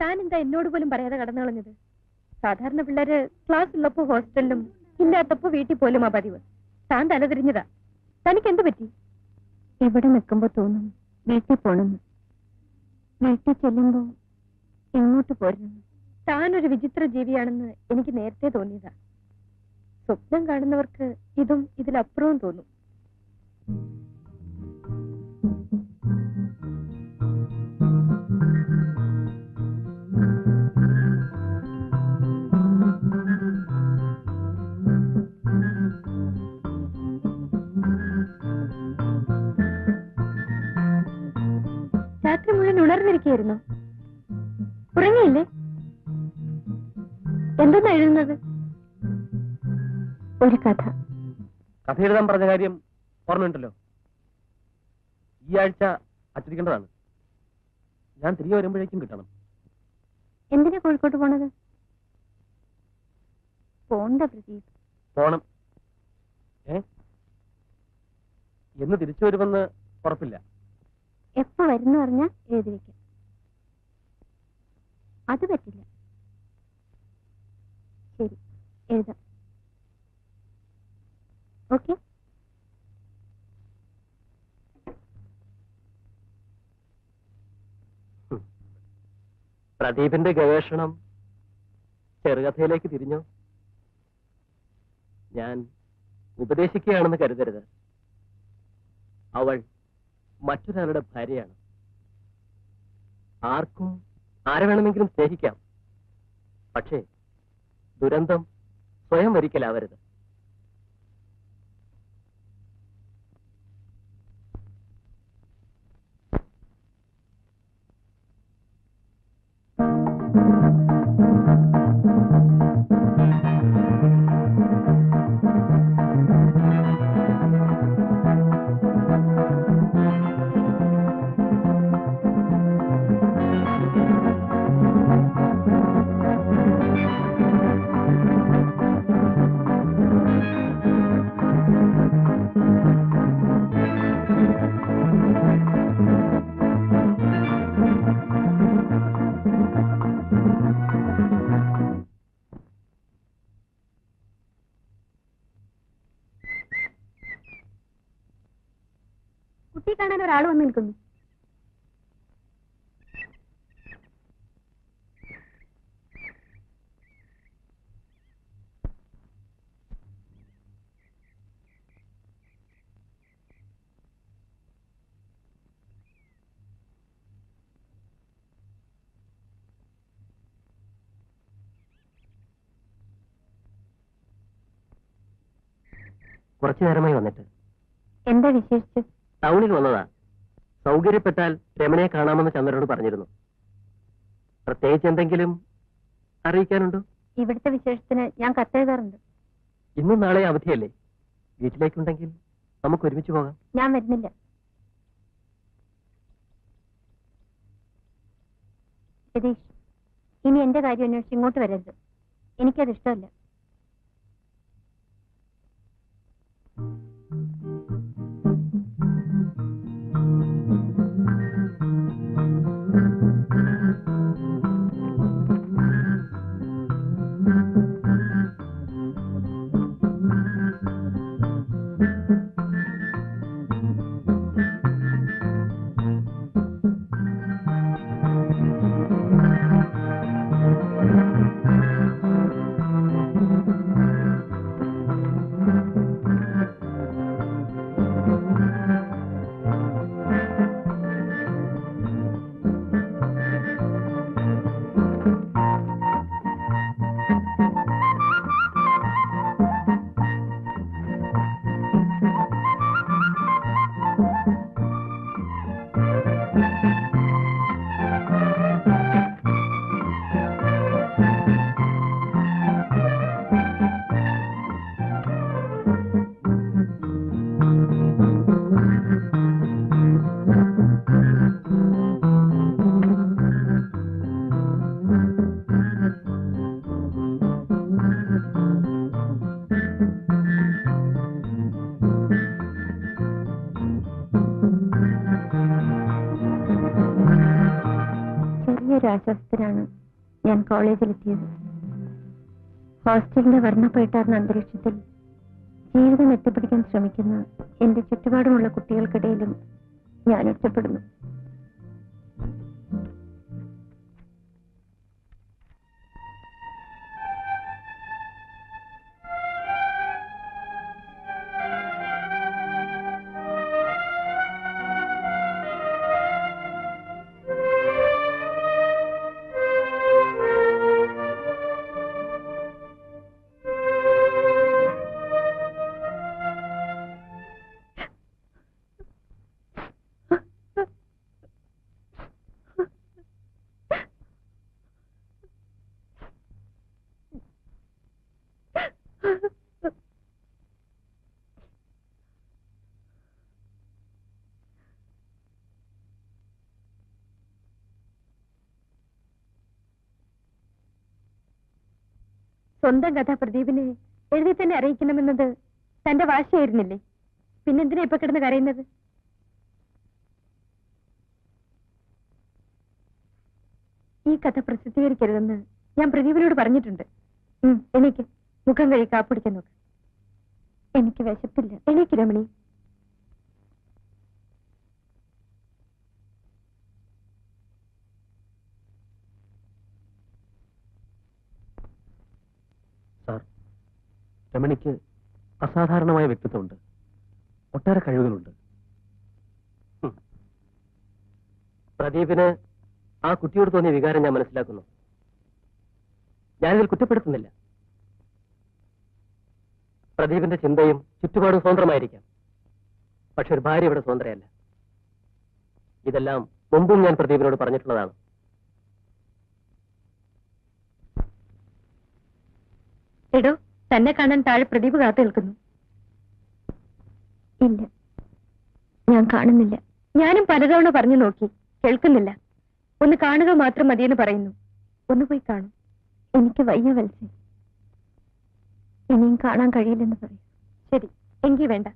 താൻ എന്താ എന്നോട് പോലും പറയാതെ കടന്നു കളഞ്ഞത്? സാധാരണ പിള്ളേര് ക്ലാസ് ഉള്ളപ്പോ ഹോസ്റ്റലിലും ഇല്ലാത്തപ്പോ വീട്ടിൽ പോലും ആ പതിവ്. താൻ തലതിരിഞ്ഞതാ. തനിക്ക് എന്ത് പറ്റി? ഇവിടെ നിൽക്കുമ്പോ തോന്നും വീട്ടിൽ പോണെന്ന്. വീട്ടിൽ ചെല്ലുമ്പോ എങ്ങോട്ട് പോരുന്നു? താനൊരു വിചിത്ര ജീവിയാണെന്ന് എനിക്ക് നേരത്തെ തോന്നിയതാ. സ്വപ്നം കാണുന്നവർക്ക് ഇതും ഇതിലപ്പുറവും തോന്നും. രാത്രി മുഴുവൻ ഉണർന്നിരിക്കുകയായിരുന്നു. ഉറങ്ങിയില്ലേ? എന്തെന്നാ എഴുതുന്നത്? ഒരു കഥ. കഥ എഴുതാൻ പറഞ്ഞ കാര്യം ഓർമ്മയുണ്ടല്ലോ. ഈ ആഴ്ച അച്ചടിക്കേണ്ടതാണ്. ഞാൻ തിരികെ വരുമ്പോഴേക്കും കിട്ടണം. എന്തിനാ കോഴിക്കോട്ട് പോണത്? പോണ്ട പ്രദീപ്. പോണം. എന്ന് തിരിച്ചു വരുമെന്ന് ഉറപ്പില്ല. എപ്പോ വരുന്നു പറഞ്ഞാ എഴുതി വെക്കാം. അത് പറ്റില്ല. ശരി, എഴുതാം. ഓക്കെ. പ്രദീപിന്റെ ഗവേഷണം ചെറുകഥയിലേക്ക് തിരിഞ്ഞോ? ഞാൻ ഉപദേശിക്കുകയാണെന്ന് കരുതരുത്. അവൾ മറ്റൊരാളുടെ ഭാര്യയാണ്. ആർക്കും ആരെ വേണമെങ്കിലും സ്നേഹിക്കാം. പക്ഷേ ദുരന്തം സ്വയം വരിക്കലാവരുത്. കുട്ടി കാണാൻ ഒരാൾ വന്ന് നിൽക്കുന്നു. കുറച്ചു നേരമായി വന്നിട്ട്. എന്താ വിശേഷിച്ച്? ടൗണിൽ വന്നതാ. സൗകര്യപ്പെട്ടാൽ രമണയെ കാണാമെന്ന് ചന്ദ്രനോട് പറഞ്ഞിരുന്നു. പ്രത്യേകിച്ച് എന്തെങ്കിലും അറിയിക്കാനുണ്ടോ? ഇവിടുത്തെ വിശേഷത്തിന് ഞാൻ കത്തെഴുതാറുണ്ട്. ഇന്നും നാളെ അവധിയല്ലേ? വീട്ടിലേക്കുണ്ടെങ്കിൽ നമുക്ക് ഒരുമിച്ച് പോകാം. ഞാൻ വരുന്നില്ല. രതീഷ്, ഇനി എന്റെ കാര്യം അന്വേഷിച്ച് ഇങ്ങോട്ട് വരരുത്. എനിക്കത് ഇഷ്ടമല്ല. ഒരു ആശ്വാസത്തിനാണ് ഞാൻ കോളേജിലെത്തിയത്. ഹോസ്റ്റലിന്റെ വർണ്ണപ്പേട്ടാർന്ന അന്തരീക്ഷത്തിൽ ജീവിതം എത്തിപ്പിടിക്കാൻ ശ്രമിക്കുന്ന എന്റെ ചുറ്റുപാടുമുള്ള കുട്ടികൾക്കിടയിലും ഞാൻ ഒറ്റപ്പെടുന്നു. സ്വന്തം കഥ പ്രദീപിനെ എഴുതി തന്നെ അറിയിക്കണമെന്നത് തന്റെ വാശിയായിരുന്നില്ലേ? പിന്നെന്തിനാ ഇപ്പൊ കിടന്ന് കരയുന്നത്? ഈ കഥ പ്രസിദ്ധീകരിക്കരുതെന്ന് ഞാൻ പ്രദീപിനോട് പറഞ്ഞിട്ടുണ്ട്. എനിക്ക് മുഖം കഴി കാപ്പിടിക്കാൻ നോക്ക്. എനിക്ക് വിശപ്പില്ല. എനിക്ക് രമണി. രമണിക്ക് അസാധാരണമായ വ്യക്തിത്വമുണ്ട്, ഒട്ടേറെ കഴിവുകളുണ്ട്. പ്രദീപിന് ആ കുട്ടിയോട് തോന്നിയ വികാരം ഞാൻ മനസ്സിലാക്കുന്നു. ഞാനിതിൽ കുറ്റപ്പെടുത്തുന്നില്ല. പ്രദീപിന്റെ ചിന്തയും ചുറ്റുപാടും സ്വതന്ത്രമായിരിക്കാം, പക്ഷെ ഒരു ഭാര്യ ഇവിടെ സ്വതന്ത്രയല്ല. ഇതെല്ലാം മുമ്പും ഞാൻ പ്രദീപിനോട് പറഞ്ഞിട്ടുള്ളതാണ്. എടോ, തന്നെ കാണാൻ താഴെ പ്രദീപ് കാത്തു നിൽക്കുന്നു. ഇല്ല, ഞാൻ കാണുന്നില്ല. ഞാനും പലതവണ പറഞ്ഞു നോക്കി, കേൾക്കുന്നില്ല. ഒന്ന് കാണുക മാത്രം മതിയെന്ന് പറയുന്നു. ഒന്ന് പോയി കാണും. എനിക്ക് വയ്യ വത്സേ, ഇനിയും കാണാൻ കഴിയില്ലെന്ന് പറയും. ശരി, എങ്കിൽ വേണ്ട.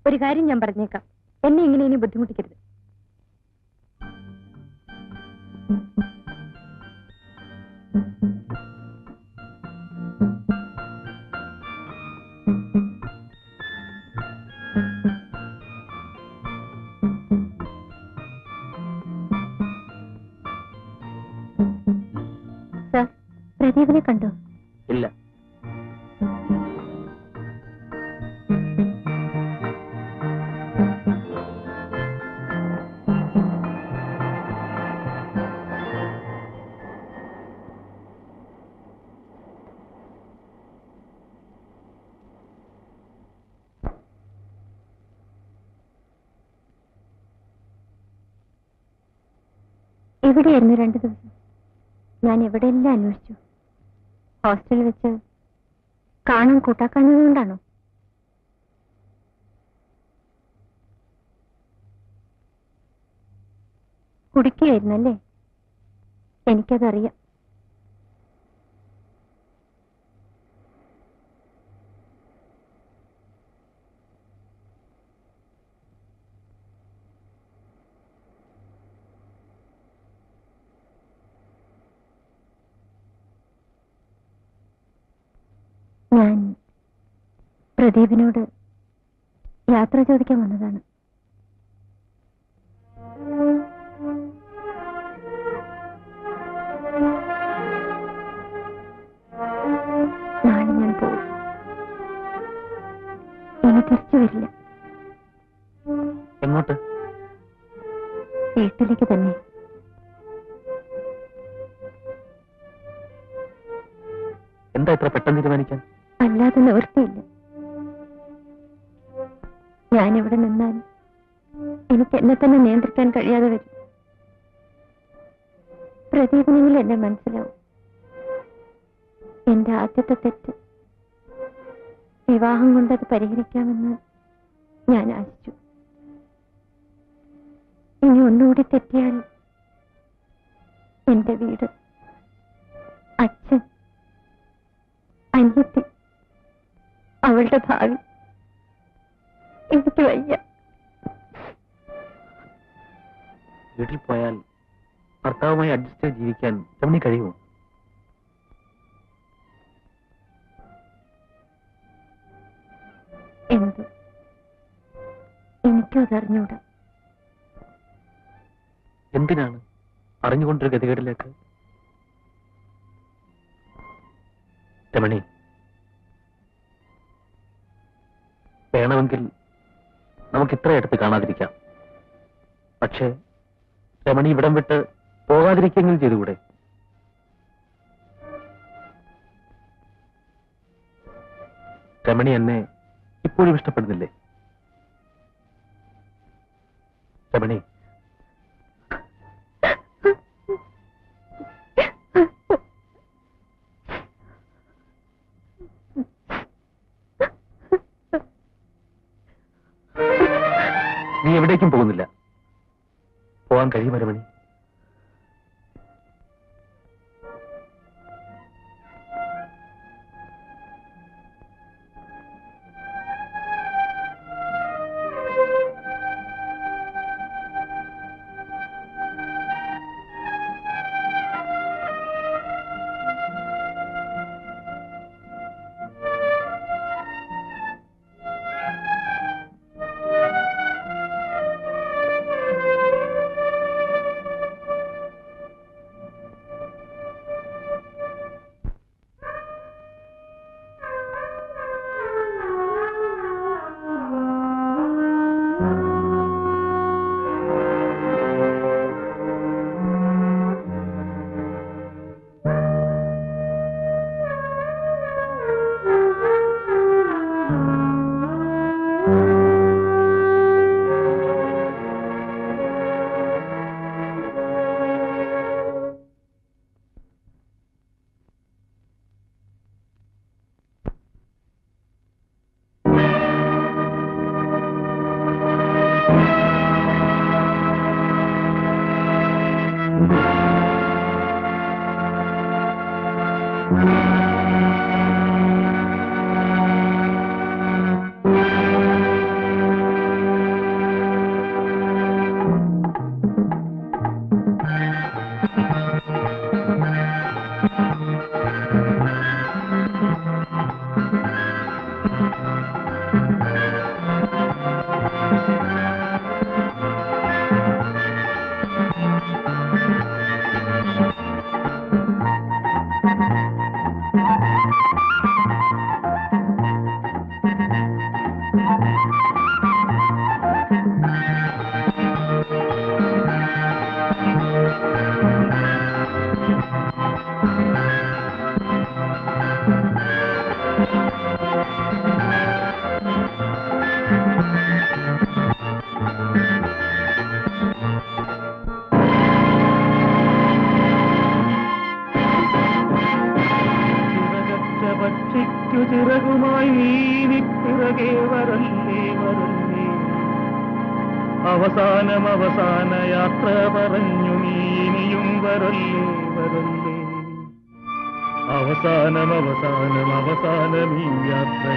ഒരു കാര്യം ഞാൻ പറഞ്ഞേക്കാം, എന്നെ ഇങ്ങനെ ഇനി ബുദ്ധിമുട്ടിക്കരുത്. സർ, പ്രദീപിനെ കണ്ടോ? ഇല്ല. എവിടെയായിരുന്നു 2 ദിവസം? ഞാൻ എവിടെയെല്ലാം അന്വേഷിച്ചു. ഹോസ്റ്റലിൽ വെച്ച് കാണാൻ കൂട്ടാക്കാഞ്ഞതുകൊണ്ടാണോ? കുടിക്കുകയായിരുന്നല്ലേ? എനിക്കതറിയാം. ഞാൻ പ്രദീപിനോട് യാത്ര ചോദിക്കാൻ വന്നതാണ്. നാളെ ഞാൻ പോകും. ഇനി തിരിച്ചു വരില്ല. എങ്ങോട്ട്? വീട്ടിലേക്ക് തന്നെ. എന്താ ഇത്ര പെട്ടെന്ന് തീരുമാനിക്കാൻ? അല്ലാതെ നിവൃത്തിയില്ല. ഞാനിവിടെ നിന്നാൽ എനിക്ക് എന്നെ തന്നെ നിയന്ത്രിക്കാൻ കഴിയാതെ വരും. പ്രദീപിനെങ്കിലും എന്നെ മനസ്സിലാവും. എന്റെ ആദ്യത്തെ തെറ്റ് വിവാഹം കൊണ്ടത് പരിഹരിക്കാമെന്ന് ഞാൻ ആശിച്ചു. ഇനി ഒന്നുകൂടി തെറ്റിയാൽ എന്റെ വീട്, അച്ഛൻ, അനിയത്തി, അവളുടെ ഭാവി, എനിക്ക് വയ്യ. വീട്ടിൽ പോയാൽ ഭർത്താവുമായി അഡ്ജസ്റ്റ് ചെയ്ത് ജീവിക്കാൻ രമണി കഴിയുമോ? എന്തോ എനിക്കും അതറിഞ്ഞൂടാ. എന്തിനാണ് അറിഞ്ഞുകൊണ്ടൊരു ഗതികേടിലേക്ക്? രമണി, വേണമെങ്കിൽ നമുക്ക് ഇത്ര അടുത്ത് കാണാതിരിക്കാം. പക്ഷേ രമണി ഇവിടം വിട്ട് പോകാതിരിക്കെങ്കിലും ചെയ്തുകൂടെ? രമണി എന്നെ ഇപ്പോഴും ഇഷ്ടപ്പെടുന്നില്ലേ? രമണി, നീ എവിടേക്കും പോകുന്നില്ല. പോകാൻ കഴിയുമോ രമണി? അവസാനം അവസാന യാത്ര പറഞ്ഞു നീ ഇനിയും വരല്ലേ വരല്ലേ. അവസാനം അവസാനം അവസാനം ഈ യാത്ര